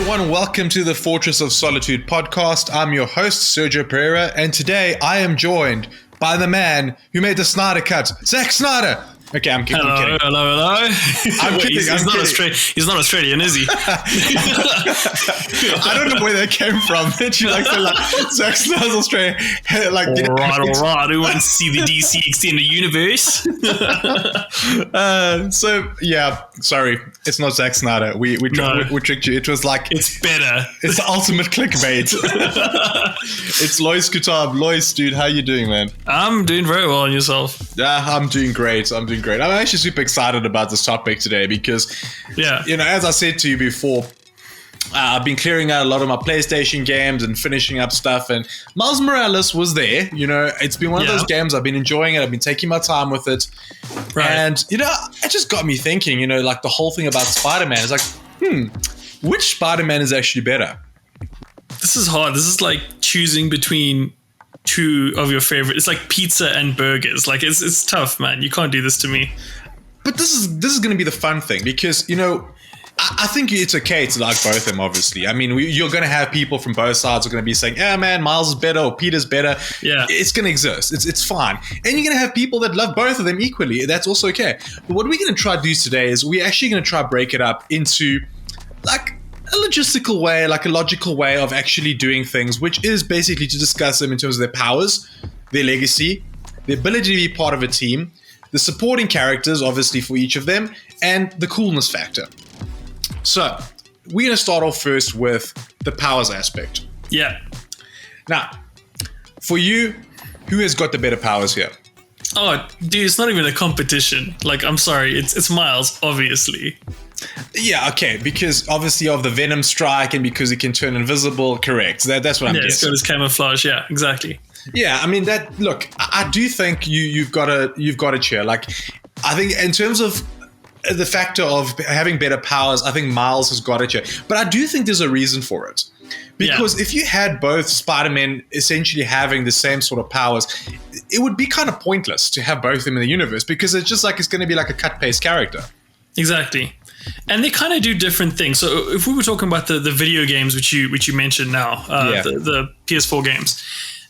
everyone, welcome to the Fortress of Solitude podcast. I'm your host, Sergio Pereira, and today I am joined by the man who made the Snyder Cut, Zack Snyder. Okay, I'm kidding. Hello. I'm kidding. He's not Australian, is he? I don't know where that came from. She likes to Zack Snyder's Australian. Like, all right. Who wants to see the DC extended universe? Sorry, it's not Zack Snyder. We tricked you. It was like it's better. It's the ultimate clickbait. It's Lois Qutob. Lois, dude, how you doing, man? I'm doing very well, and yourself? Yeah, I'm doing great. I'm actually super excited about this topic today because, as I said to you before, I've been clearing out a lot of my PlayStation games and finishing up stuff, and Miles Morales was there. It's been one of those games I've been enjoying it. I've been taking my time with it. Right. And, it just got me thinking, like the whole thing about Spider-Man is like, which Spider-Man is actually better? This is hard. This is like choosing between two of your favorite. It's like pizza and burgers. Like it's tough, man. You can't do this to me. But this is going to be the fun thing because I think it's okay to like both of them. Obviously, I mean you're going to have people from both sides are going to be saying, "Yeah, man, Miles is better or Peter's better." Yeah, it's going to exist. It's fine, and you're going to have people that love both of them equally. That's also okay. But what we're going to try to do today is we're actually going to try to break it up into like a logistical way, like a logical way of actually doing things, which is basically to discuss them in terms of their powers, their legacy, the ability to be part of a team, the supporting characters, obviously, for each of them, and the coolness factor. So, we're going to start off first with the powers aspect. Yeah. Now, for you, who has got the better powers here? Oh, dude, it's not even a competition. Like, I'm sorry, it's Miles, obviously. Yeah, okay, because obviously of the Venom strike and because he can turn invisible, correct. That's what I'm guessing. Yeah, it's got his camouflage, yeah, exactly. Yeah, I mean look, I do think you've got to cheer. Like, I think in terms of the factor of having better powers, I think Miles has got to cheer. But I do think there's a reason for it. Because if you had both Spider-Men essentially having the same sort of powers, it would be kind of pointless to have both of them in the universe because it's just like it's going to be like a cut-paste character. Exactly. And they kind of do different things. So if we were talking about the video games, which you mentioned now, the PS4 games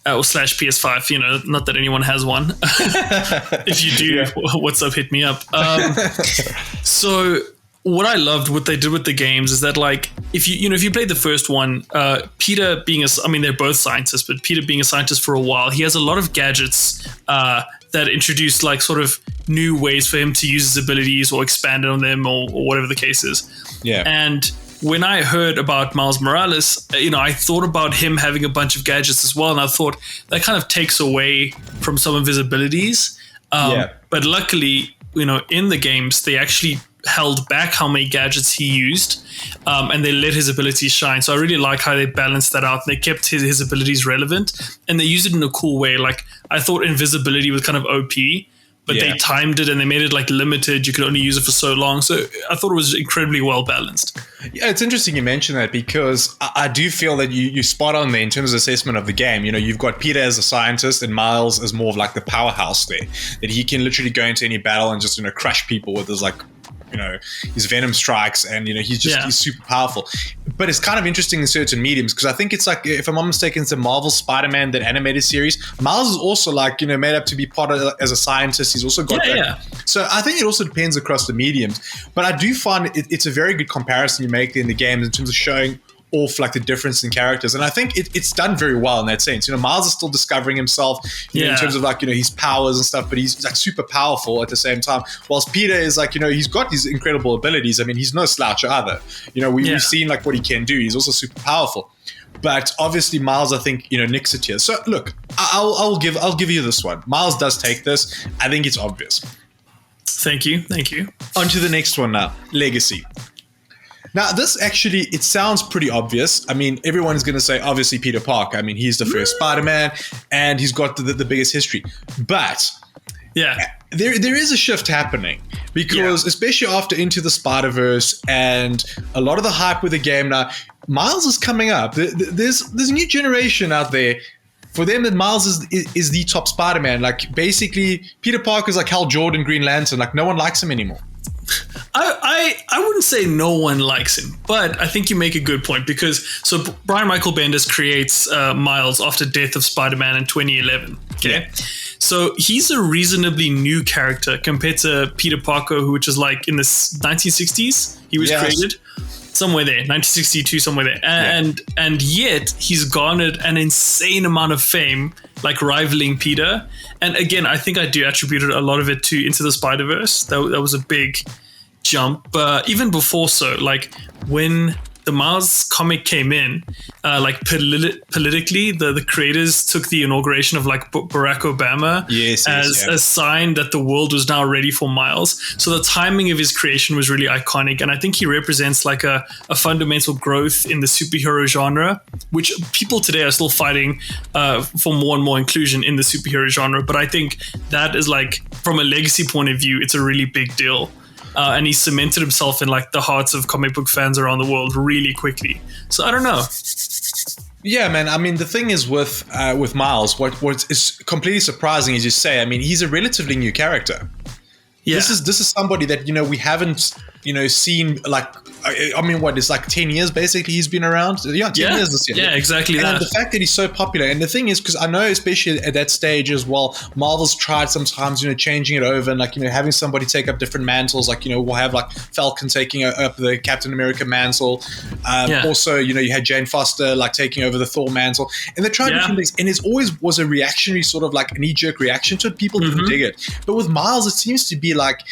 or / PS5, not that anyone has one. If you do, what's up? Hit me up. So what I loved, what they did with the games is that like, if you played the first one, Peter being they're both scientists, but Peter being a scientist for a while, he has a lot of gadgets, that introduced like sort of new ways for him to use his abilities or expanded on them or whatever the case is. Yeah. And when I heard about Miles Morales, I thought about him having a bunch of gadgets as well. And I thought that kind of takes away from some of his abilities. But luckily, in the games, they actually held back how many gadgets he used, and they let his abilities shine. So I really like how they balanced that out. They kept his abilities relevant, and they used it in a cool way. Like, I thought invisibility was kind of OP, but they timed it and they made it like limited. You could only use it for so long. So I thought it was incredibly well balanced. Yeah, it's interesting you mention that because I do feel that you spot on there in terms of assessment of the game. You've got Peter as a scientist and Miles as more of like the powerhouse there, that he can literally go into any battle and just crush people with his like his Venom strikes, and he's super powerful. But it's kind of interesting in certain mediums because I think it's like, if I'm not mistaken, it's the Marvel Spider-Man, that animated series. Miles is also like made up to be part of as a scientist. He's also got So I think it also depends across the mediums. But I do find it's a very good comparison you make in the games in terms of showing off like the difference in characters, and I think it's done very well in that sense. Miles is still discovering himself in terms of like his powers and stuff, but he's like super powerful at the same time, whilst Peter is like he's got these incredible abilities. I mean, he's no slouch either. We've seen like what he can do. He's also super powerful, but obviously Miles, I think nicks it here. So look, I'll give you this one. Miles does take this. I think it's obvious. Thank you. On to the next one now. Legacy. Now, this actually, it sounds pretty obvious. I mean, everyone's going to say, obviously, Peter Parker. I mean, he's the first Spider-Man, and he's got the biggest history. But there is a shift happening because, especially after Into the Spider-Verse and a lot of the hype with the game now, Miles is coming up. There's a new generation out there. For them, that Miles is the top Spider-Man. Like, basically, Peter Parker's like Hal Jordan, Green Lantern. Like, no one likes him anymore. I wouldn't say no one likes him, but I think you make a good point because Brian Michael Bendis creates Miles after Death of Spider-Man in 2011. Okay. Yeah. So he's a reasonably new character compared to Peter Parker, which is like in the 1960s. He was created somewhere there, 1962, somewhere there. And yet he's garnered an insane amount of fame, like rivaling Peter. And again, I think I do attribute a lot of it to Into the Spider-Verse. That was a big jump. But even before like when the Miles comic came in, like politically, the creators took the inauguration of like Barack Obama as a sign that the world was now ready for Miles. So the timing of his creation was really iconic, and I think he represents like a fundamental growth in the superhero genre, which people today are still fighting for more and more inclusion in the superhero genre. But I think that is like, from a legacy point of view, it's a really big deal. And he cemented himself in like the hearts of comic book fans around the world really quickly. So I don't know. Yeah, man. I mean, the thing is with Miles, what is completely surprising, as you say, I mean, he's a relatively new character. Yeah. This is somebody that, we haven't, seen, like, I mean, what, it's like 10 years basically he's been around? 10 years this year. Yeah, exactly. And the fact that he's so popular, and the thing is, because I know especially at that stage as well, Marvel's tried sometimes, changing it over and like, having somebody take up different mantles, like, we'll have like Falcon taking up the Captain America mantle. Also, you had Jane Foster like taking over the Thor mantle, and they tried different things, and it always was a reactionary sort of like a knee-jerk reaction to it. People didn't dig it. But with Miles, it seems to be like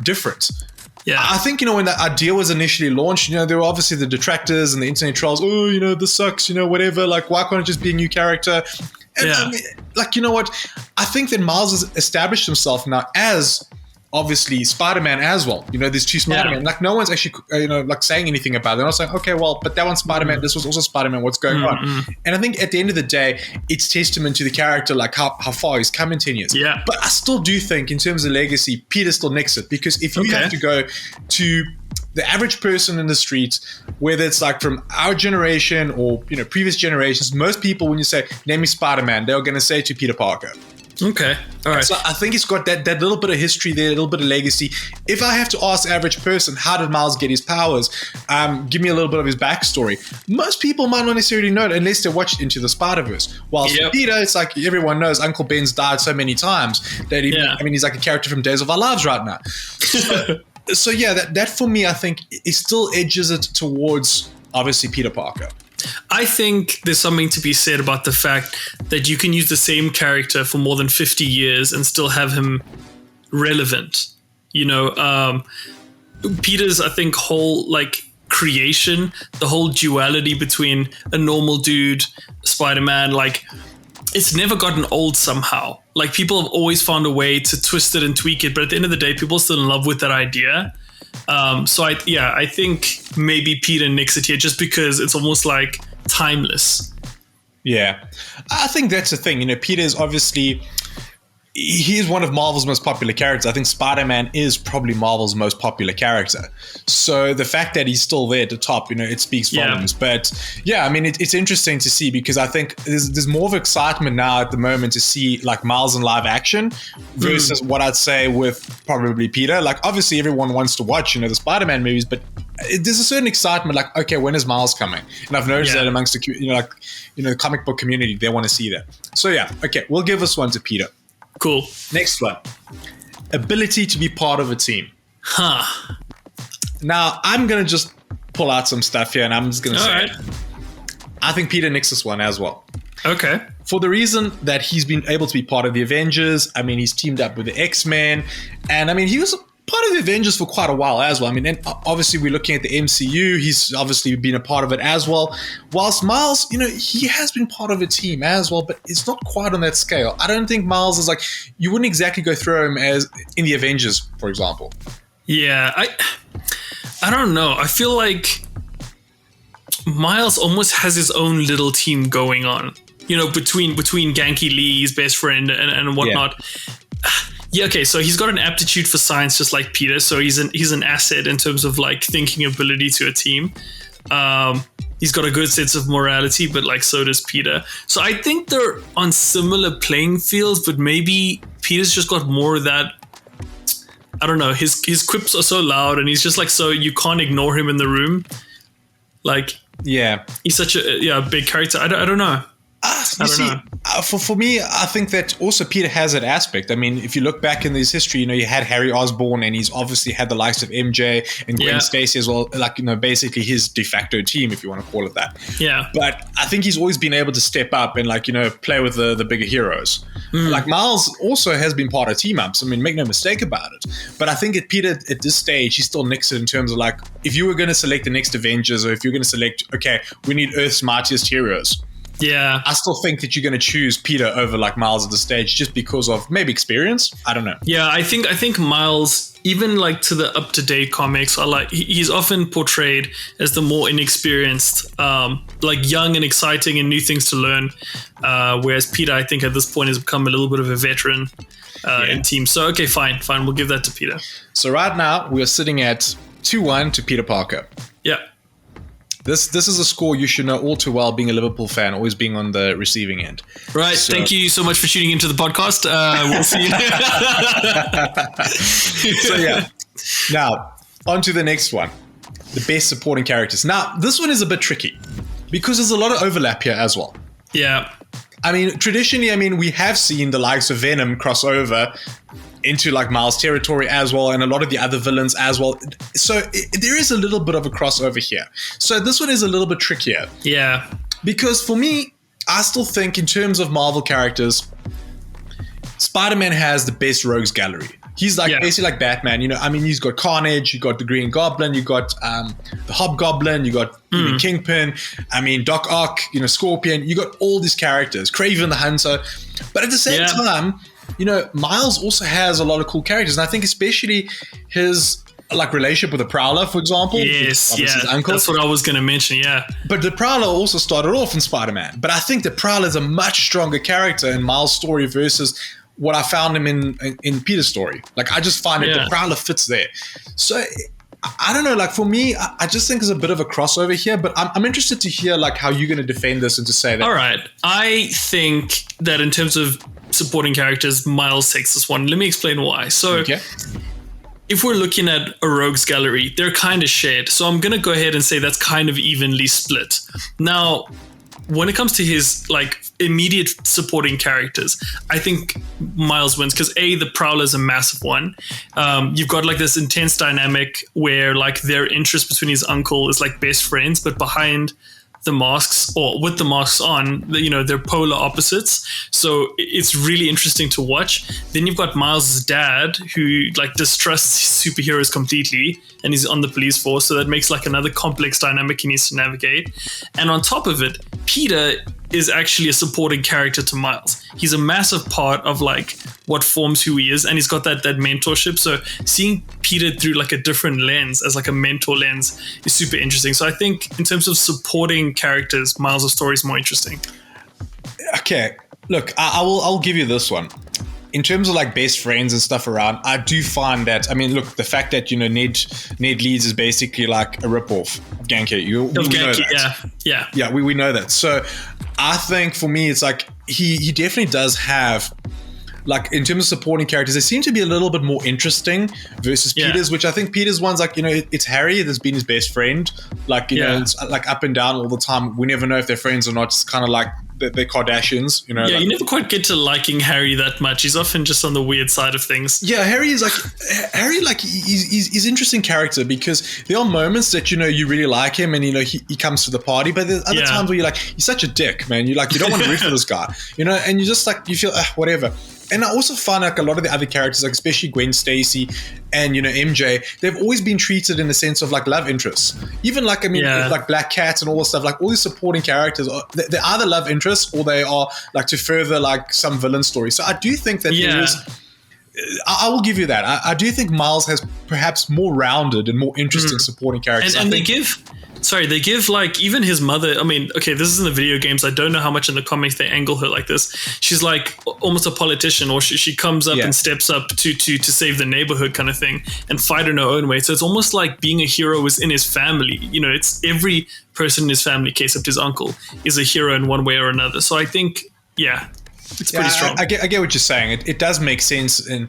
different. Yeah. I think, when that idea was initially launched, there were obviously the detractors and the internet trolls. Oh, this sucks, whatever. Like, why can't it just be a new character? And I mean, like, you know what? I think that Miles has established himself now as obviously Spider-Man as well. There's two Spider-Man. Like, no one's actually, like saying anything about it. They're not saying, okay, well, but that one's Spider-Man. This was also Spider-Man. What's going on? And I think at the end of the day, it's testament to the character, like how far he's come in 10 years. Yeah. But I still do think, in terms of legacy, Peter still nicks it, because if you have to go to the average person in the street, whether it's like from our generation or previous generations, most people, when you say name me Spider-Man, they're going to say to Peter Parker. Okay. All right. So I think it's got that little bit of history there, a little bit of legacy. If I have to ask the average person, how did Miles get his powers? Give me a little bit of his backstory. Most people might not necessarily know it unless they watched Into the Spider-Verse. Whilst Peter, it's like everyone knows Uncle Ben's died so many times that he's like a character from Days of Our Lives right now. So that for me, I think it still edges it towards obviously Peter Parker. I think there's something to be said about the fact that you can use the same character for more than 50 years and still have him relevant. Peter's, I think, whole like creation, the whole duality between a normal dude, Spider-Man, like it's never gotten old somehow. Like, people have always found a way to twist it and tweak it, but at the end of the day, people are still in love with that idea. So I think maybe Peter nicks it here just because it's almost like timeless. Yeah, I think that's the thing. Peter's obviously, he's one of Marvel's most popular characters. I think Spider-Man is probably Marvel's most popular character. So the fact that he's still there at the top, it speaks volumes. But yeah, I mean, it's interesting to see, because I think there's more of excitement now at the moment to see like Miles in live action versus what I'd say with probably Peter. Like, obviously everyone wants to watch, the Spider-Man movies, but there's a certain excitement, like, okay, when is Miles coming? And I've noticed that amongst the, the comic book community, they want to see that. So yeah, okay, we'll give this one to Peter. Cool. Next one. Ability to be part of a team. Now, I'm going to just pull out some stuff here, and I'm just going to say, I think Peter nicks this one as well. Okay. For the reason that he's been able to be part of the Avengers. I mean, he's teamed up with the XMen, and I mean, he was part of the Avengers for quite a while as well. I mean, and obviously we're looking at the MCU. He's obviously been a part of it as well. Whilst Miles, he has been part of a team as well, but it's not quite on that scale. I don't think Miles is like, you wouldn't exactly go through him as in the Avengers, for example. Yeah, I don't know. I feel like Miles almost has his own little team going on, between Ganke Lee, his best friend, and whatnot. Yeah, okay, so he's got an aptitude for science just like Peter, so he's an asset in terms of like thinking ability to a team. He's got a good sense of morality, but like so does Peter. So I think they're on similar playing fields, but maybe Peter's just got more of that I don't know, his quips are so loud, and he's just like, so you can't ignore him in the room. Like, yeah, he's such a big character. I don't know. For me, I think that also Peter has that aspect. I mean, if you look back in his history, you had Harry Osborn, and he's obviously had the likes of MJ and Gwen Stacy as well, like, basically his de facto team, if you want to call it that. Yeah. But I think he's always been able to step up and, like, play with the bigger heroes. Like, Miles also has been part of team-ups. I mean, make no mistake about it. But I think Peter, at this stage, he's still nicks it in terms of, like, if you were going to select the next Avengers, or if you're going to select, okay, we need Earth's mightiest heroes. Yeah, I still think that you're going to choose Peter over, like, Miles at this stage, just because of maybe experience. I don't know. Yeah, I think Miles, even like to the up-to-date comics, are like, he's often portrayed as the more inexperienced, like young and exciting and new things to learn. Whereas Peter, I think at this point, has become a little bit of a veteran in team. So okay, fine, we'll give that to Peter. So right now we are sitting at 2-1 to Peter Parker. Yeah. This is a score you should know all too well, being a Liverpool fan, always being on the receiving end. Right. So, thank you so much for tuning into the podcast. We'll see you. So yeah. Now, on to the next one. The best supporting characters. Now, this one is a bit tricky because there's a lot of overlap here as well. Yeah. I mean, traditionally, we have seen the likes of Venom cross over into, like, Miles' territory as well, and a lot of the other villains as well. So there is a little bit of a crossover here. So this one is a little bit trickier. Yeah. Because for me, I still think in terms of Marvel characters, Spider-Man has the best rogues gallery. He's like basically like Batman, he's got Carnage, you got the Green Goblin, you got the Hobgoblin, you got Kingpin, Doc Ock, Scorpion, you got all these characters, Kraven the Hunter. But at the same time, Miles also has a lot of cool characters, and I think especially his, like, relationship with the Prowler, for example. Yes, his uncle. That's what I was going to mention, yeah. But the Prowler also started off in Spider-Man. But I think the Prowler is a much stronger character in Miles' story versus what I found him in Peter's story. Like, I just find that the Prowler fits there. So, I don't know, like, for me, I just think there's a bit of a crossover here, but I'm interested to hear, like, how you're going to defend this and to say that. All right. I think that in terms of supporting characters, Miles takes this one. Let me explain why. So, if we're looking at a rogues gallery, they're kind of shared. So I'm going to go ahead and say that's kind of evenly split. Now, when it comes to his, like, immediate supporting characters, I think Miles wins because the Prowler is a massive one. You've got, like, this intense dynamic where, like, their interest between his uncle is, like, best friends, but behind the masks, or with the masks on, they're polar opposites. So it's really interesting to watch. Then you've got Miles' dad, who, like, distrusts superheroes completely, and he's on the police force. So that makes, like, another complex dynamic he needs to navigate. And on top of it, Peter is actually a supporting character to Miles. He's a massive part of, like, what forms who he is, and he's got that mentorship. So seeing Peter through, like, a different lens, as, like, a mentor lens, is super interesting. So I think in terms of supporting characters, Miles' story is more interesting. Okay, look, I'll give you this one. In terms of, like, best friends and stuff around, I do find that, look, the fact that, Ned Leeds is basically like a ripoff of Genki. We know that. Yeah, we know that. So I think for me, it's like he definitely does have, like, in terms of supporting characters, they seem to be a little bit more interesting versus Peter's, which I think Peter's one's like, it's Harry that's been his best friend. Like, it's like up and down all the time. We never know if they're friends or not. It's kind of like they're Kardashians, Yeah, like, you never quite get to liking Harry that much. He's often just on the weird side of things. Yeah, Harry, like, he's an interesting character because there are moments that, you really like him and, he comes to the party, but there's other times where you're like, he's such a dick, man. You're like, you don't want to root for this guy, and you just, like, you feel, whatever. And I also find, like, a lot of the other characters, like especially Gwen Stacy and, MJ, they've always been treated in the sense of, like, love interests. Even, like, like Black Cat and all this stuff, like, all these supporting characters, they're either love interests or they are, like, to further, like, some villain story. So I do think that there is, I will give you that. I do think Miles has perhaps more rounded and more interesting supporting characters. And they give, like, even his mother, okay, this is in the video games. I don't know how much in the comics they angle her like this. She's like almost a politician, or she comes up and steps up to save the neighborhood kind of thing and fight in her own way. So it's almost like being a hero is in his family. It's every person in his family, except his uncle, is a hero in one way or another. So I think, it's pretty strong. I get what you're saying. It does make sense, and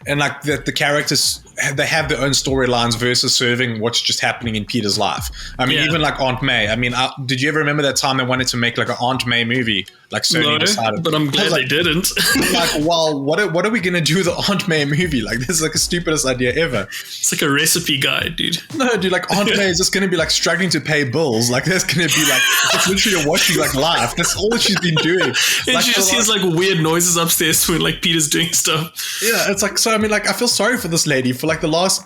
like the characters they have their own storylines versus serving what's just happening in Peter's life. I mean, even like Aunt May. I mean, did you ever remember that time they wanted to make like an Aunt May movie? Like Sony decided. But I'm glad they didn't. Like, well, what are we gonna do with the Aunt May movie? Like, this is like the stupidest idea ever. It's like a recipe guide, dude. No, dude, like Aunt May is just gonna be like struggling to pay bills. Like, that's gonna be like just literally watching like life. That's all she's been doing. And like, she just hears like weird noises upstairs when like Peter's doing stuff. Yeah, it's like, so I mean, like, I feel sorry for this lady for like the last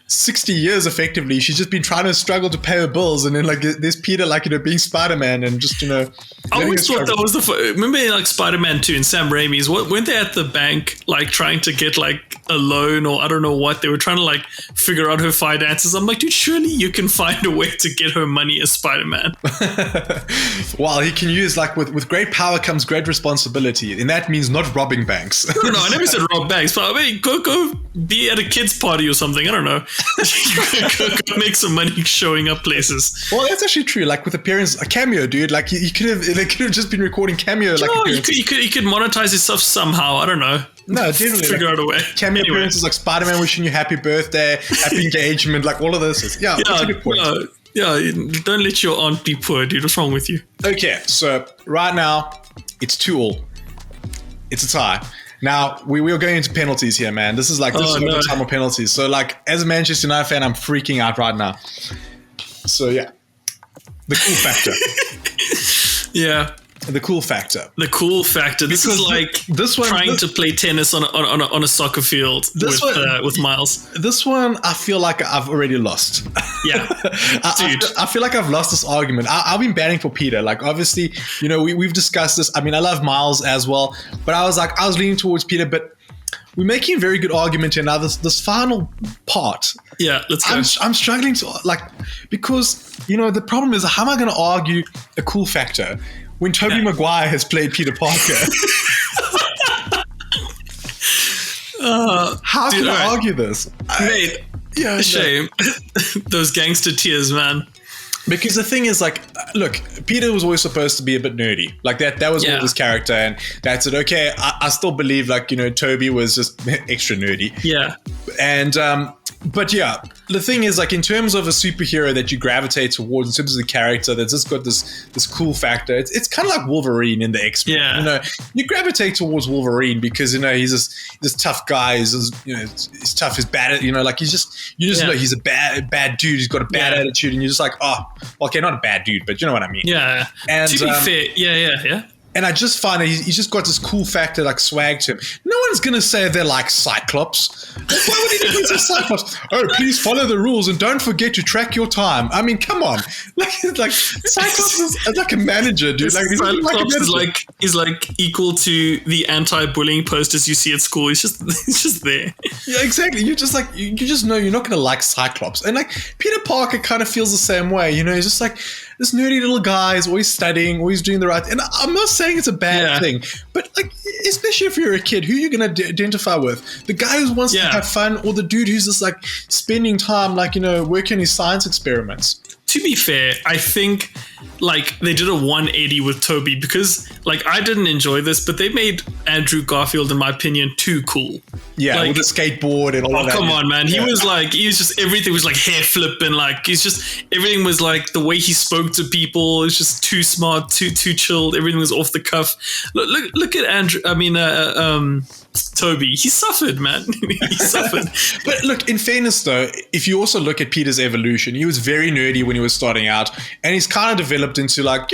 60 years effectively. She's just been trying to struggle to pay her bills, and then like there's Peter like being Spider-Man and just I always thought that was remember in like Spider-Man 2 and Sam Raimi's, weren't they at the bank like trying to get like a loan or I don't know what, they were trying to like figure out her finances. I'm like, dude, surely you can find a way to get her money as Spider-Man. Well, he can use like with great power comes great responsibility, and that means not robbing banks. No, I never said rob banks, but I mean, go be at a kid's party or something, I don't know. go make some money showing up places. Well, that's actually true. Like with appearance, a cameo, dude. Like they could have just been recording cameo. Like he could monetize his stuff somehow. I don't know. No, definitely figure out a way. Cameo appearances like Spider-Man wishing you happy birthday, happy engagement, like all of this. Yeah, that's a good point. Don't let your aunt be poor, dude. What's wrong with you? Okay, so right now it's 2-2. It's a tie. Now, we are going into penalties here, man. This is like, this is the time of penalties. So, like, as a Manchester United fan, I'm freaking out right now. So, yeah. The cool factor. Yeah. The cool factor. The cool factor. This is like trying to play tennis on a soccer field with Miles. This one, I feel like I've already lost. Yeah, dude. I feel like I've lost this argument. I've been batting for Peter. Like, obviously, we've discussed this. I mean, I love Miles as well, but I was leaning towards Peter. But we're making a very good argument here now. This final part. Yeah, let's go. I'm struggling to because the problem is, how am I going to argue a cool factor when Tobey Maguire has played Peter Parker? How can I argue this? Mate, shame. Those gangster tears, man. Because the thing is, like, look, Peter was always supposed to be a bit nerdy. Like, that was all his character, and that's it. Okay, I still believe, like, Toby was just extra nerdy. Yeah. And, but yeah, the thing is, like, in terms of a superhero that you gravitate towards, in terms of the character that's just got this cool factor, it's kind of like Wolverine in the XMen. Yeah. You gravitate towards Wolverine because, he's this tough guy, he's tough, he's bad at, like, you just know he's a bad dude, he's got a bad attitude, and you're just like, oh, okay, not a bad dude, but you know what I mean. Yeah. And to be fair, yeah. And I just find that he's just got this cool factor, like swag to him. No one's going to say they're like Cyclops. Why would he think he's a Cyclops? Oh, please follow the rules and don't forget to track your time. I mean, come on. Like Cyclops is like a manager, dude. Like, he's like equal to the anti-bullying posters you see at school. He's just there. Yeah, exactly. You're just like, you just know you're not going to like Cyclops. And like Peter Parker kind of feels the same way. He's just like this nerdy little guy is always studying, always doing the right thing. And I'm not saying it's a bad thing, but like, especially if you're a kid, who are you going to identify with? The guy who wants to have fun, or the dude who's just like spending time, like, working on his science experiments? To be fair, I think like they did a 180 with Toby because like I didn't enjoy this, but they made Andrew Garfield, in my opinion, too cool. Yeah, like, with the skateboard and all of that. Oh, come on, man. He was just, everything was like hair flipping. Like, everything was like the way he spoke to people. It was just too smart, too chilled. Everything was off the cuff. Look at Andrew. I mean, Toby. He suffered, man. He suffered. But look, in fairness though, if you also look at Peter's evolution, he was very nerdy when he was starting out, and he's kind of developed into like,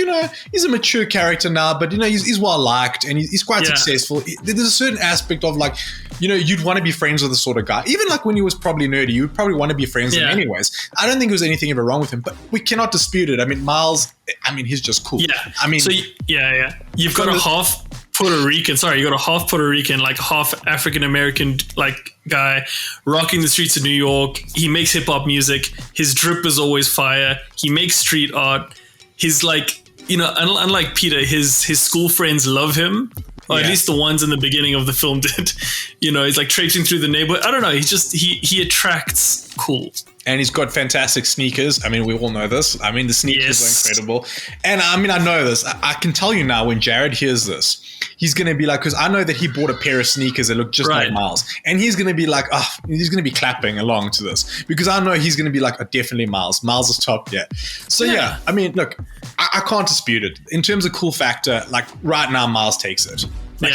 he's a mature character now, but he's well liked and he's quite successful. There's a certain aspect of like, you'd want to be friends with this sort of guy. Even like when he was probably nerdy, you would probably want to be friends with him anyways. I don't think there was anything ever wrong with him, but we cannot dispute it. I mean, Miles, he's just cool. Yeah. I mean, so you've got a half Puerto Rican, you got a half Puerto Rican, like half African American, like guy rocking the streets of New York. He makes hip hop music. His drip is always fire. He makes street art. He's like, unlike Peter, his school friends love him. or at least the ones in the beginning of the film did. He's like traipsing through the neighborhood. I don't know. He attracts cool. And he's got fantastic sneakers. I mean, we all know this. I mean, the sneakers are incredible. And I mean, I know this. I can tell you now, when Jared hears this, he's going to be like, because I know that he bought a pair of sneakers that look just like Miles. And he's going to be like, he's going to be clapping along to this. Because I know he's going to be like, definitely Miles. Miles is top, yeah. So yeah, I mean, look, I can't dispute it. In terms of cool factor, like right now, Miles takes it. Like,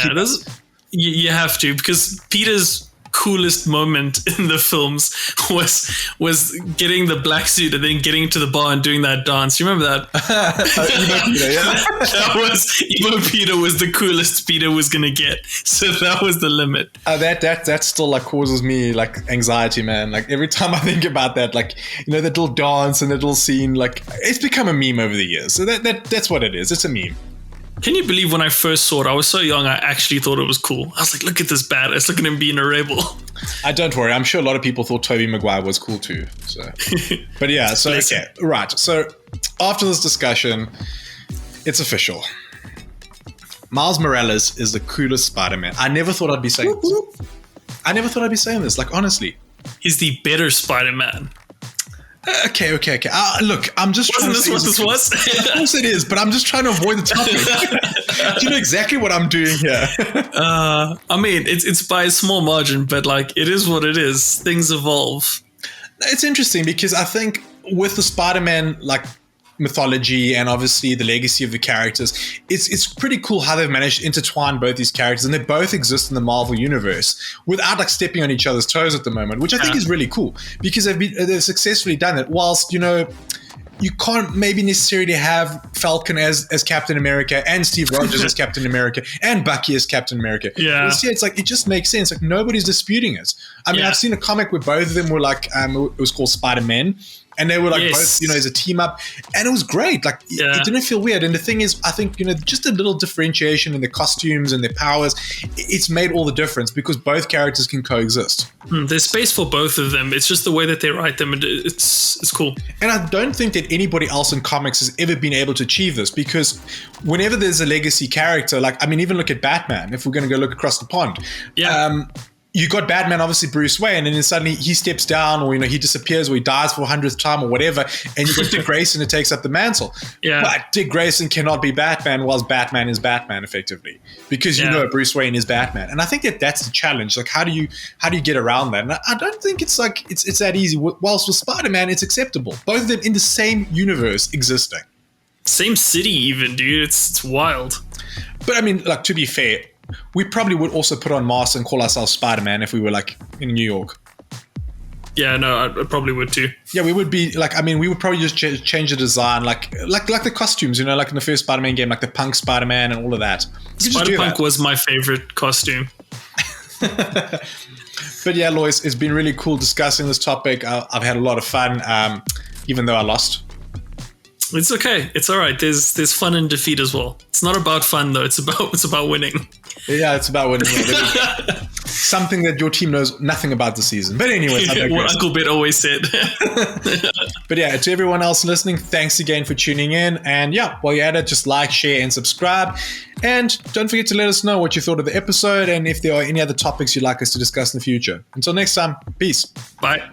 you have to, because Peter's coolest moment in the films was getting the black suit and then getting to the bar and doing that dance. You remember that? Emo Peter, yeah. Emo Peter was the coolest Peter was gonna get. So that was the limit. That still like causes me like anxiety, man. Like every time I think about that, like that little dance and that little scene, like it's become a meme over the years. So that's what it is. It's a meme. Can you believe when I first saw it, I was so young, I actually thought it was cool. I was like, look at this badass, look at him being a rebel. Don't worry, I'm sure a lot of people thought Tobey Maguire was cool too. So, but yeah, so okay, right. So after this discussion, it's official. Miles Morales is the coolest Spider-Man. I never thought I'd be saying this. Like honestly, he's the better Spider-Man. Okay. Look, I'm just trying to say what this was? Of course it is, but I'm just trying to avoid the topic. Do you know exactly what I'm doing here? I mean, it's by a small margin, but like it is what it is. Things evolve. It's interesting because I think with the Spider-Man like mythology and obviously the legacy of the characters, it's pretty cool how they've managed to intertwine both these characters, and they both exist in the Marvel universe without like stepping on each other's toes at the moment, which I think is really cool because they've successfully done it. Whilst you can't maybe necessarily have Falcon as Captain America and Steve Rogers as Captain America and Bucky as Captain America. Yeah, it's like it just makes sense. Like nobody's disputing it. I mean, I've seen a comic where both of them were like it was called Spider-Man. And they were like both, as a team up, and it was great. Like it didn't feel weird. And the thing is, I think just a little differentiation in their costumes and their powers, it's made all the difference because both characters can coexist. There's space for both of them. It's just the way that they write them. It's cool. And I don't think that anybody else in comics has ever been able to achieve this because whenever there's a legacy character, like I mean, even look at Batman. If we're going to go look across the pond, you got Batman, obviously Bruce Wayne, and then suddenly he steps down, or he disappears, or he dies for 100th time, or whatever, and you got Dick Grayson who takes up the mantle. Yeah. But Dick Grayson cannot be Batman, whilst Batman is Batman, effectively, because Bruce Wayne is Batman, and I think that's the challenge. Like, how do you get around that? And I don't think it's like it's that easy. Whilst with Spider-Man, it's acceptable. Both of them in the same universe existing, same city, even, dude. It's wild. But I mean, like to be fair, we probably would also put on masks and call ourselves Spider-Man if we were like in New York. Yeah, no, I probably would too. Yeah, we would be like, I mean, we would probably just change the design, like the costumes, like in the first Spider-Man game, like the punk Spider-Man and all of that. Spider-Punk was my favorite costume. But yeah, Lois, it's been really cool discussing this topic. I've had a lot of fun, even though I lost. It's okay. It's all right. There's fun in defeat as well. It's not about fun though. It's about winning. Yeah, it's about winning. Something that your team knows nothing about the season. But anyway, what Uncle Bet always said. But yeah, to everyone else listening, thanks again for tuning in. And yeah, while you're at it, just like, share, and subscribe. And don't forget to let us know what you thought of the episode and if there are any other topics you'd like us to discuss in the future. Until next time, peace. Bye.